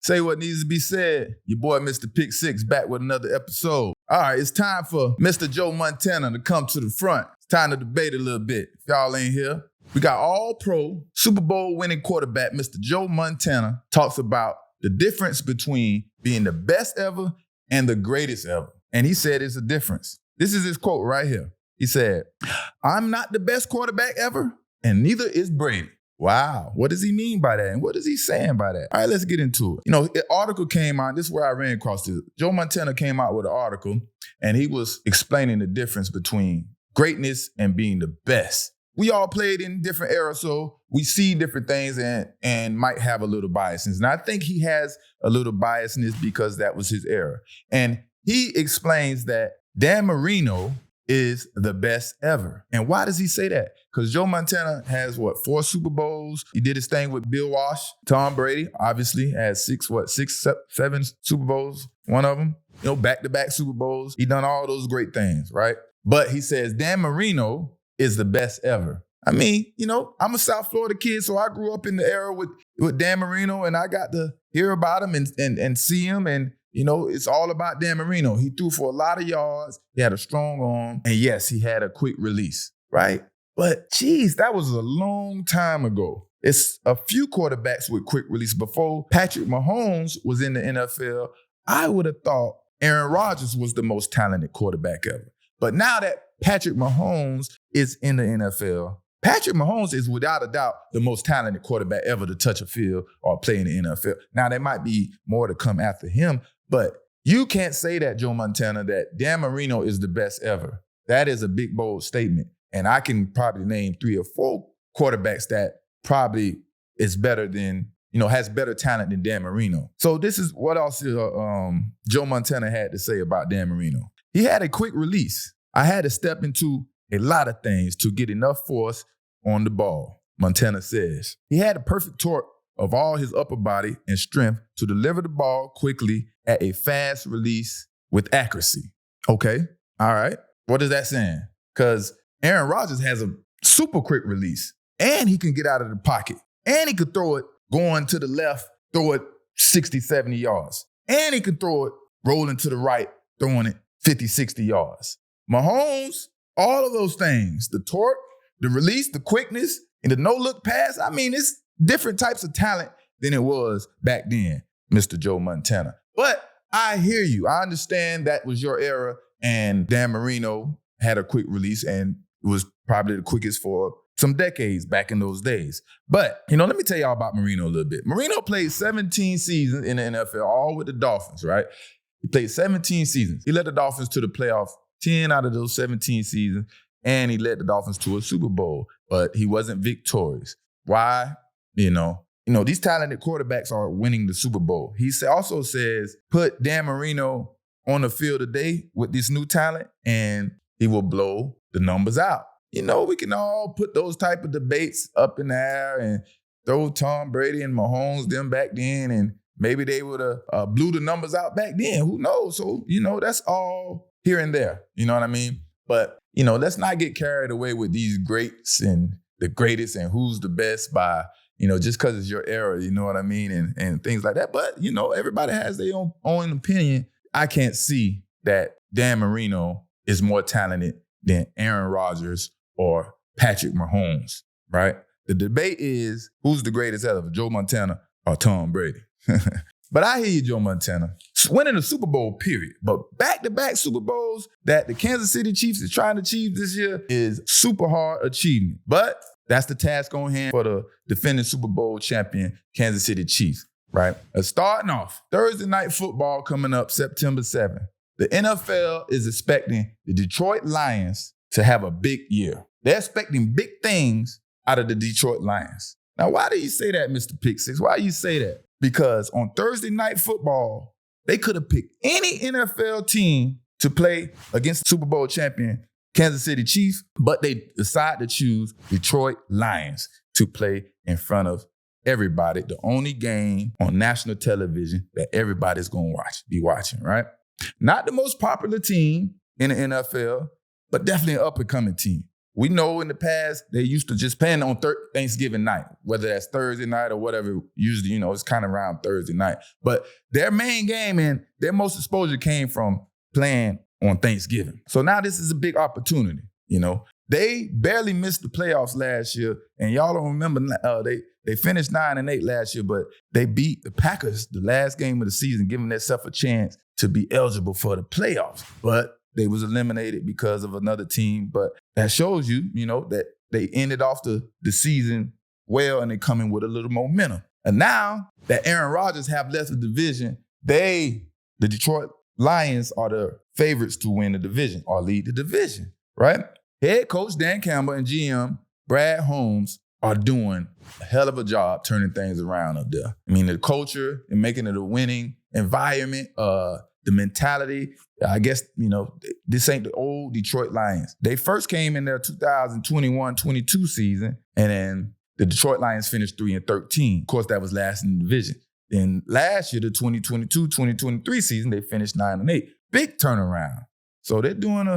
Say what needs to be said. Your boy, Mr. Pick Six, back with another episode. All right, it's time for Mr. Joe Montana to come to the front. It's time to debate a little bit. If y'all ain't here, we got All-Pro, Super Bowl winning quarterback, Mr. Joe Montana, talks about the difference between being the best ever and the greatest ever. And he said it's a difference. This is his quote right here. He said, "I'm not the best quarterback ever, and neither is Brady." Wow. What does he mean by that? And what is he saying by that? All right, let's get into it. An article came out. This is where I ran across it. Joe Montana came out with an article, and he was explaining the difference between greatness and being the best. We all played in different eras, so we see different things and might have a little biasness. And I think he has a little biasness because that was his era. And he explains that Dan Marino is the best ever. And why does he say that? Because Joe Montana has, 4 Super Bowls? He did his thing with Bill Walsh. Tom Brady, obviously, has 7 Super Bowls, one of them. Back-to-back Super Bowls. He done all those great things, right? But he says Dan Marino is the best ever. I mean, I'm a South Florida kid, so I grew up in the era with Dan Marino, and I got to hear about him and see him, and it's all about Dan Marino. He threw for a lot of yards. He had a strong arm. And yes, he had a quick release, right? But geez, that was a long time ago. It's a few quarterbacks with quick release. Before Patrick Mahomes was in the NFL, I would have thought Aaron Rodgers was the most talented quarterback ever. But now that Patrick Mahomes is in the NFL, Patrick Mahomes is without a doubt the most talented quarterback ever to touch a field or play in the NFL. Now, there might be more to come after him, but you can't say that, Joe Montana, that Dan Marino is the best ever. That is a big, bold statement. And I can probably name 3 or 4 quarterbacks that probably is better than, has better talent than Dan Marino. So this is what else Joe Montana had to say about Dan Marino. He had a quick release. I had to step into a lot of things to get enough force on the ball, Montana says. He had a perfect torque of all his upper body and strength to deliver the ball quickly at a fast release with accuracy. Okay, all right. What is that saying? Because Aaron Rodgers has a super quick release, and he can get out of the pocket, and he could throw it going to the left, throw it 60, 70 yards, and he can throw it rolling to the right, throwing it 50, 60 yards. Mahomes, all of those things, the torque, the release, the quickness, and the no-look pass, I mean, it's different types of talent than it was back then, Mr. Joe Montana. But I hear you. I understand that was your era, and Dan Marino had a quick release, and it was probably the quickest for some decades back in those days. But, let me tell y'all about Marino a little bit. Marino played 17 seasons in the NFL, all with the Dolphins, right? He played 17 seasons. He led the Dolphins to the playoffs 10 out of those 17 seasons, and he led the Dolphins to a Super Bowl, but he wasn't victorious. Why? These talented quarterbacks are winning the Super Bowl. He also says, put Dan Marino on the field today with this new talent, and he will blow the numbers out. We can all put those type of debates up in the air and throw Tom Brady and Mahomes them back then, and maybe they would have blew the numbers out back then. Who knows? So, that's all here and there. You know what I mean? But, let's not get carried away with these greats and the greatest and who's the best by, just because it's your era, you know what I mean? And things like that. But, everybody has their own opinion. I can't see that Dan Marino is more talented than Aaron Rodgers or Patrick Mahomes, right? The debate is who's the greatest ever, Joe Montana or Tom Brady. But I hear you, Joe Montana. Winning a Super Bowl, period. But back-to-back Super Bowls that the Kansas City Chiefs is trying to achieve this year is super hard achievement. But that's the task on hand for the defending Super Bowl champion Kansas City Chiefs, right? Starting off, Thursday Night Football coming up September 7th. The NFL is expecting the Detroit Lions to have a big year. They're expecting big things out of the Detroit Lions. Now, why do you say that, Mr. Pick Six? Why do you say that? Because on Thursday Night Football, they could have picked any NFL team to play against Super Bowl champion Kansas City Chiefs, but they decided to choose Detroit Lions to play in front of everybody. The only game on national television that everybody's going to be watching, right? Not the most popular team in the NFL, but definitely an up-and-coming team. We know in the past, they used to just play on Thanksgiving night, whether that's Thursday night or whatever. Usually, it's kind of around Thursday night. But their main game and their most exposure came from playing on Thanksgiving. So now this is a big opportunity, They barely missed the playoffs last year, and y'all don't remember, they finished 9-8 last year, but they beat the Packers the last game of the season, giving themselves a chance to be eligible for the playoffs. But they was eliminated because of another team. But that shows you, that they ended off the season well, and they come in with a little momentum. And now that Aaron Rodgers have left the division, the Detroit Lions are the favorites to win the division or lead the division, right? Head coach Dan Campbell and GM Brad Holmes are doing a hell of a job turning things around up there. I mean, the culture and making it a winning environment, the mentality. I guess, this ain't the old Detroit Lions. They first came in their 2021-22 season, and then the Detroit Lions finished 3-13. Of course, that was last in the division. Then last year, the 2022-2023 season, they finished 9-8. Big turnaround. So they're doing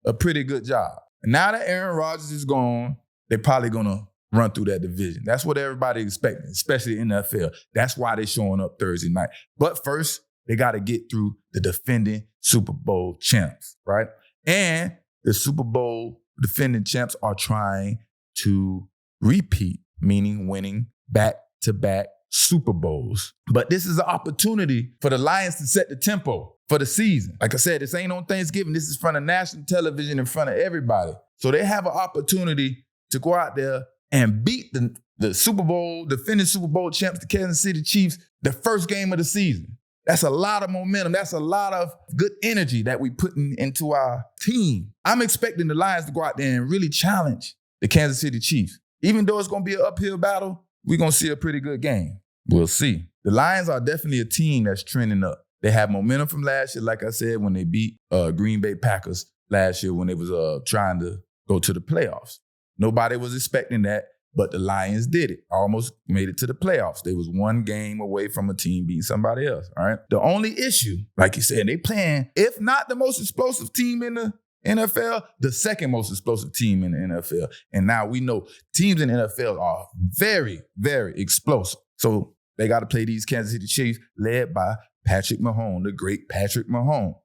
a pretty good job. And now that Aaron Rodgers is gone, they're probably going to run through that division. That's what everybody expecting, especially in the NFL. That's why they're showing up Thursday night. But first, they got to get through the defending Super Bowl champs, right? And the Super Bowl defending champs are trying to repeat, meaning winning back-to-back Super Bowls. But this is an opportunity for the Lions to set the tempo for the season. Like I said, this ain't on Thanksgiving. This is in front of national television, in front of everybody. So they have an opportunity to go out there and beat the Super Bowl, defending Super Bowl champs, the Kansas City Chiefs, the first game of the season. That's a lot of momentum. That's a lot of good energy that we putting into our team. I'm expecting the Lions to go out there and really challenge the Kansas City Chiefs. Even though it's going to be an uphill battle, we're going to see a pretty good game. We'll see. The Lions are definitely a team that's trending up. They have momentum from last year, like I said, when they beat Green Bay Packers last year when they was trying to go to the playoffs. Nobody was expecting that, but the Lions did it. Almost made it to the playoffs. They was one game away from a team beating somebody else, all right? The only issue, like you said, they playing, if not the most explosive team in the NFL, the second most explosive team in the NFL. And now we know teams in the NFL are very, very explosive. So they got to play these Kansas City Chiefs led by Patrick Mahomes, the great Patrick Mahomes.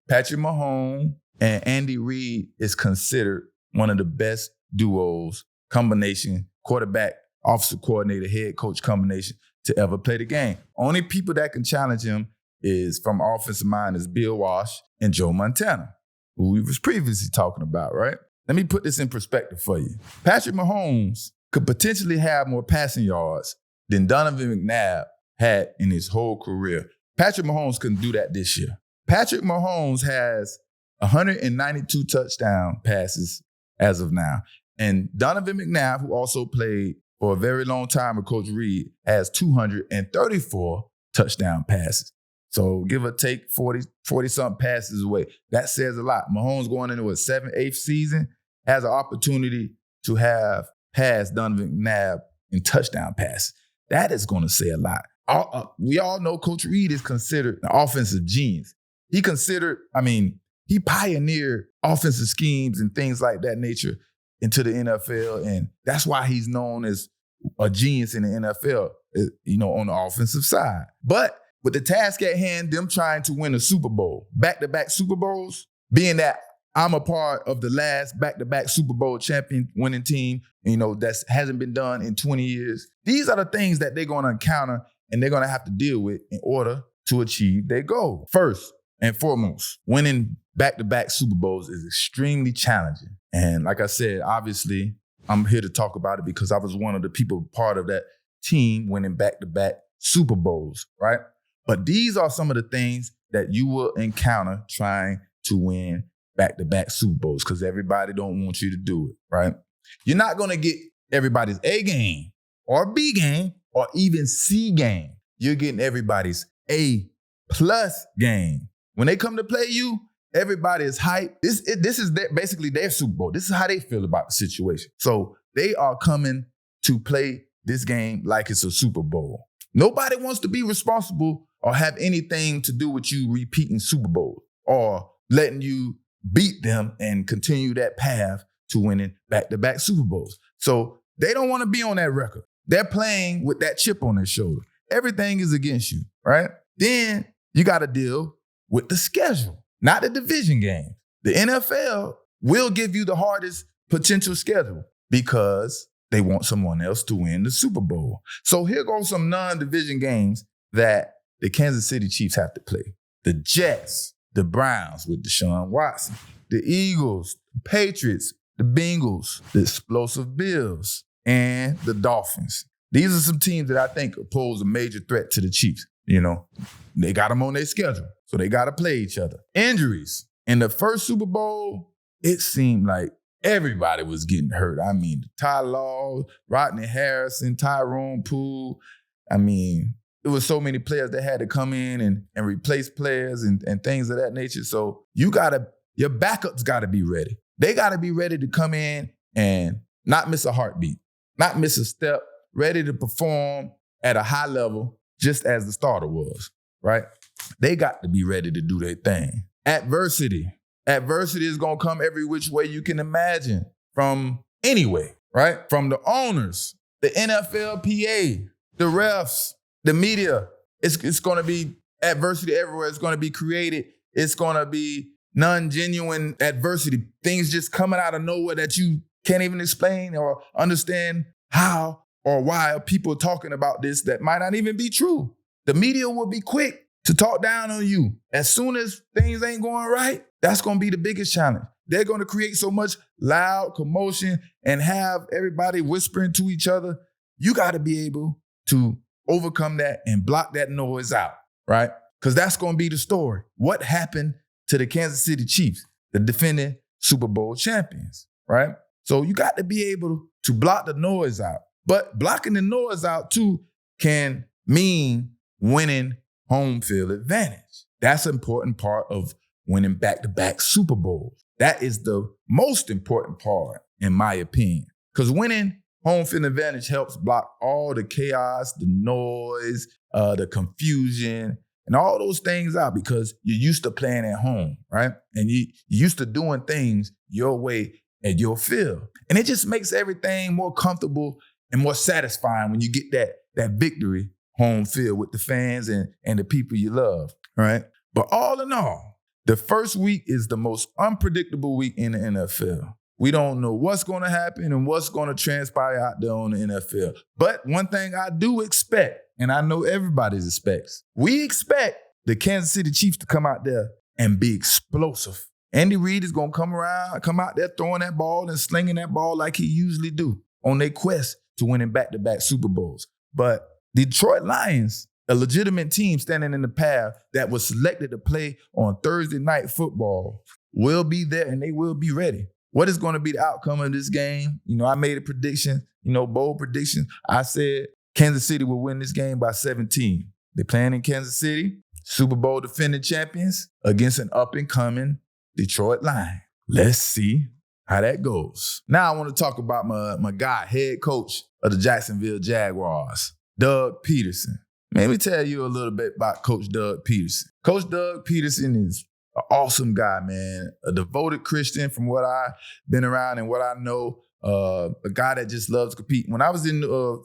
Patrick Mahomes and Andy Reid is considered one of the best duos, combination, quarterback, offensive coordinator, head coach combination to ever play the game. Only people that can challenge him is from offensive mind is Bill Walsh and Joe Montana, who we was previously talking about, right? Let me put this in perspective for you. Patrick Mahomes could potentially have more passing yards than Donovan McNabb had in his whole career. Patrick Mahomes couldn't do that this year. Patrick Mahomes has 192 touchdown passes as of now. And Donovan McNabb, who also played for a very long time with Coach Reid, has 234 touchdown passes. So give or take 40-something passes away. That says a lot. Mahomes going into his 7th, 8th season has an opportunity to have passed Donovan McNabb in touchdown passes. That is going to say a lot. We all know Coach Reid is considered an offensive genius. He pioneered offensive schemes and things like that nature into the NFL, and that's why he's known as a genius in the NFL, on the offensive side. But with the task at hand, them trying to win a Super Bowl, back-to-back Super Bowls, being that I'm a part of the last back-to-back Super Bowl champion winning team, that hasn't been done in 20 years. These are the things that they're going to encounter and they're going to have to deal with in order to achieve their goal. First and foremost, winning back-to-back Super Bowls is extremely challenging. And like I said, obviously, I'm here to talk about it because I was one of the people part of that team winning back-to-back Super Bowls, right? But these are some of the things that you will encounter trying to win back-to-back Super Bowls because everybody don't want you to do it, right? You're not going to get everybody's A game or B game or even C game. You're getting everybody's A+ game. When they come to play you, everybody is hyped. This is basically their Super Bowl. This is how they feel about the situation. So they are coming to play this game like it's a Super Bowl. Nobody wants to be responsible or have anything to do with you repeating Super Bowl or letting you beat them and continue that path to winning back-to-back Super Bowls. So they don't want to be on that record. They're playing with that chip on their shoulder. Everything is against you, right? Then you got to deal with the schedule, not the division game. The NFL will give you the hardest potential schedule because they want someone else to win the Super Bowl. So here goes some non-division games that the Kansas City Chiefs have to play. The Jets, the Browns with Deshaun Watson, the Eagles, the Patriots, the Bengals, the explosive Bills, and the Dolphins. These are some teams that I think pose a major threat to the Chiefs. You know, they got them on their schedule, so they got to play each other. Injuries. In the first Super Bowl, it seemed like everybody was getting hurt. I mean, Ty Law, Rodney Harrison, Tyrone Poole. I mean, it was so many players that had to come in and replace players and things of that nature. So your backups got to be ready. They got to be ready to come in and not miss a heartbeat, not miss a step, ready to perform at a high level just as the starter was, right? They got to be ready to do their thing. Adversity is going to come every which way you can imagine from anyway, right? From the owners, the NFLPA, the refs, the media. It's going to be adversity everywhere. It's going to be created. It's going to be non-genuine adversity, things just coming out of nowhere that you can't even explain or understand how or why are people talking about this that might not even be true. The media will be quick to talk down on you. As soon as things ain't going right, that's going to be the biggest challenge. They're going to create so much loud commotion and have everybody whispering to each other. You got to be able to overcome that and block that noise out, right? Because that's going to be the story. What happened to the Kansas City Chiefs, the defending Super Bowl champions, right? So you got to be able to block the noise out. But blocking the noise out too can mean winning home field advantage. That's an important part of winning back-to-back Super Bowls. That is the most important part, in my opinion. Because winning home field advantage helps block all the chaos, the noise, the confusion, and all those things out because you're used to playing at home, right? And you're used to doing things your way at your field. And it just makes everything more comfortable and more satisfying when you get that victory home field with the fans and the people you love, right? But all in all, the first week is the most unpredictable week in the NFL. We don't know what's going to happen and what's going to transpire out there on the NFL. But one thing I do expect, and I know everybody expects, we expect the Kansas City Chiefs to come out there and be explosive. Andy Reid is going to come out there throwing that ball and slinging that ball like he usually do on their quest to winning back-to-back Super Bowls. But Detroit Lions, a legitimate team standing in the path that was selected to play on Thursday night football, will be there and they will be ready. What is going to be the outcome of this game? You know, I made a prediction, bold prediction. I said Kansas City will win this game by 17. They're playing in Kansas City, Super Bowl defending champions against an up-and-coming Detroit Lion. Let's see how that goes. Now I want to talk about my guy, head coach of the Jacksonville Jaguars, Doug Peterson. Let me tell you a little bit about Coach Doug Peterson. Coach Doug Peterson is an awesome guy, man. A devoted Christian from what I've been around and what I know. A guy that just loves to compete. When I was in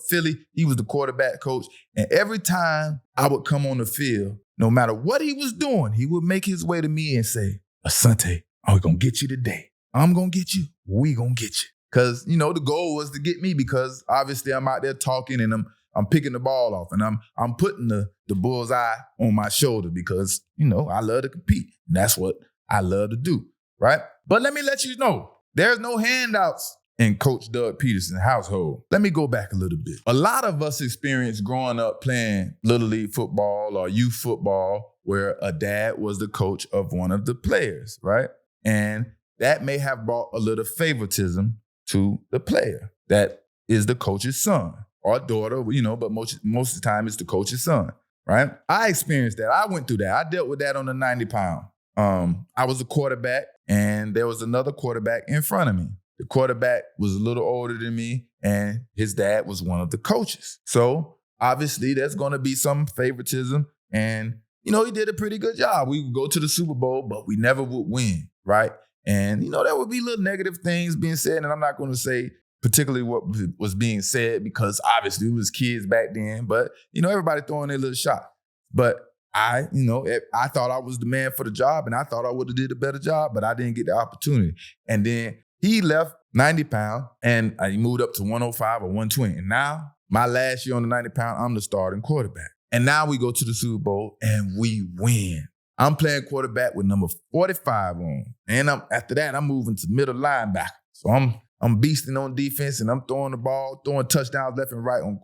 Philly, he was the quarterback coach. And every time I would come on the field, no matter what he was doing, he would make his way to me and say, Asante, I'm going to get you today. I'm going to get you. We going to get you. Because, the goal was to get me because obviously I'm out there talking and I'm picking the ball off and I'm putting the bullseye on my shoulder because, I love to compete. And that's what I love to do, right? But let me let you know, there's no handouts in Coach Doug Peterson's household. Let me go back a little bit. A lot of us experienced growing up playing Little League football or youth football where a dad was the coach of one of the players, right? And that may have brought a little favoritism to the player that is the coach's son or daughter, but most of the time it's the coach's son, right? I experienced that. I went through that. I dealt with that on the 90-pound. I was a quarterback and there was another quarterback in front of me. The quarterback was a little older than me and his dad was one of the coaches. So obviously there's going to be some favoritism and, he did a pretty good job. We would go to the Super Bowl, but we never would win, right? And, there would be little negative things being said, and I'm not going to say particularly what was being said because obviously it was kids back then, but, everybody throwing their little shot. But I thought I was the man for the job, and I thought I would have did a better job, but I didn't get the opportunity. And then he left 90 pounds, and he moved up to 105 or 120. And now, my last year on the 90 pound, I'm the starting quarterback. And now we go to the Super Bowl, and we win. I'm playing quarterback with number 45 on. And after that, I'm moving to middle linebacker. So I'm beasting on defense, and I'm throwing the ball, throwing touchdowns left and right on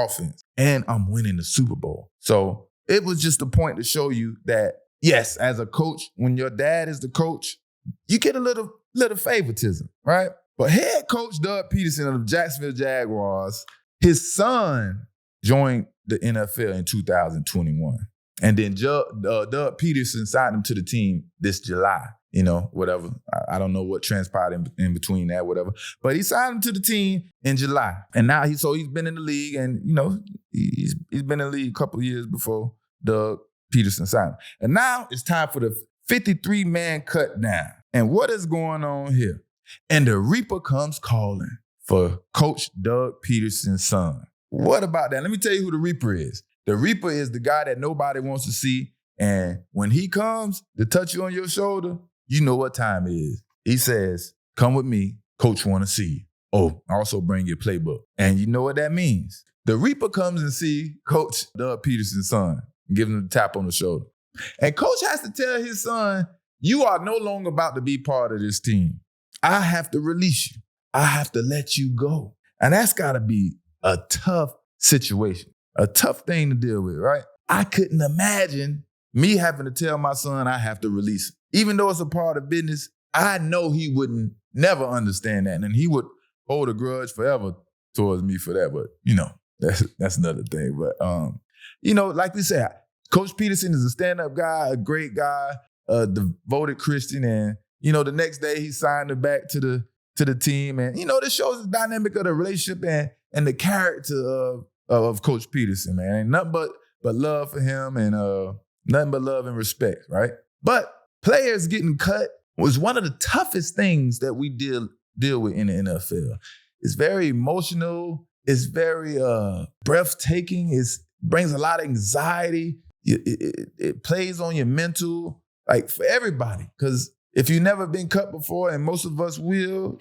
offense. And I'm winning the Super Bowl. So it was just a point to show you that, yes, as a coach, when your dad is the coach, you get a little favoritism, right? But head coach Doug Peterson of the Jacksonville Jaguars, his son joined the NFL in 2021. And then Doug Peterson signed him to the team this July, whatever. I don't know what transpired in between that, whatever. But he signed him to the team in July. And now he's been in the league, and, he's been in the league a couple of years before Doug Peterson signed him. And now it's time for the 53-man cut down. And what is going on here? And the Reaper comes calling for Coach Doug Peterson's son. What about that? Let me tell you who the Reaper is. The Reaper is the guy that nobody wants to see. And when he comes to touch you on your shoulder, you know what time it is. He says, come with me. Coach want to see you. Oh, also bring your playbook. And you know what that means. The Reaper comes and see Coach Doug Peterson's son and give him the tap on the shoulder. And Coach has to tell his son, you are no longer about to be part of this team. I have to release you. I have to let you go. And that's got to be a tough situation. A tough thing to deal with, right? I couldn't imagine me having to tell my son I have to release him. Even though it's a part of business, I know he wouldn't never understand that. And he would hold a grudge forever towards me for that. But, that's another thing. But, like we said, Coach Peterson is a stand-up guy, a great guy, a devoted Christian. And, the next day he signed him back to the team. And, this shows the dynamic of the relationship and the character of Coach Peterson, man. Ain't nothing but love for him and nothing but love and respect, right? But players getting cut was one of the toughest things that we deal with in the NFL. It's very emotional. It's very breathtaking. It brings a lot of anxiety. It plays on your mental, like for everybody. Because if you've never been cut before, and most of us will,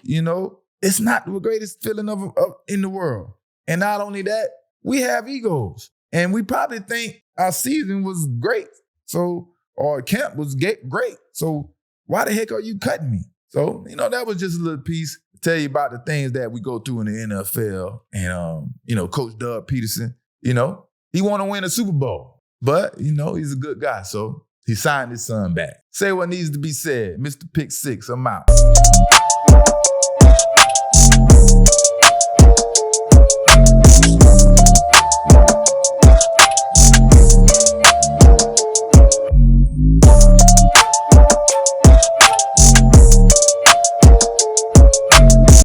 it's not the greatest feeling of in the world. And not only that, we have egos. And we probably think our season was great. So, or camp was great. So why the heck are you cutting me? So, that was just a little piece to tell you about the things that we go through in the NFL. And, Coach Doug Peterson, he want to win a Super Bowl. But, he's a good guy. So he signed his son back. Say what needs to be said. Mr. Pick 6, I'm out.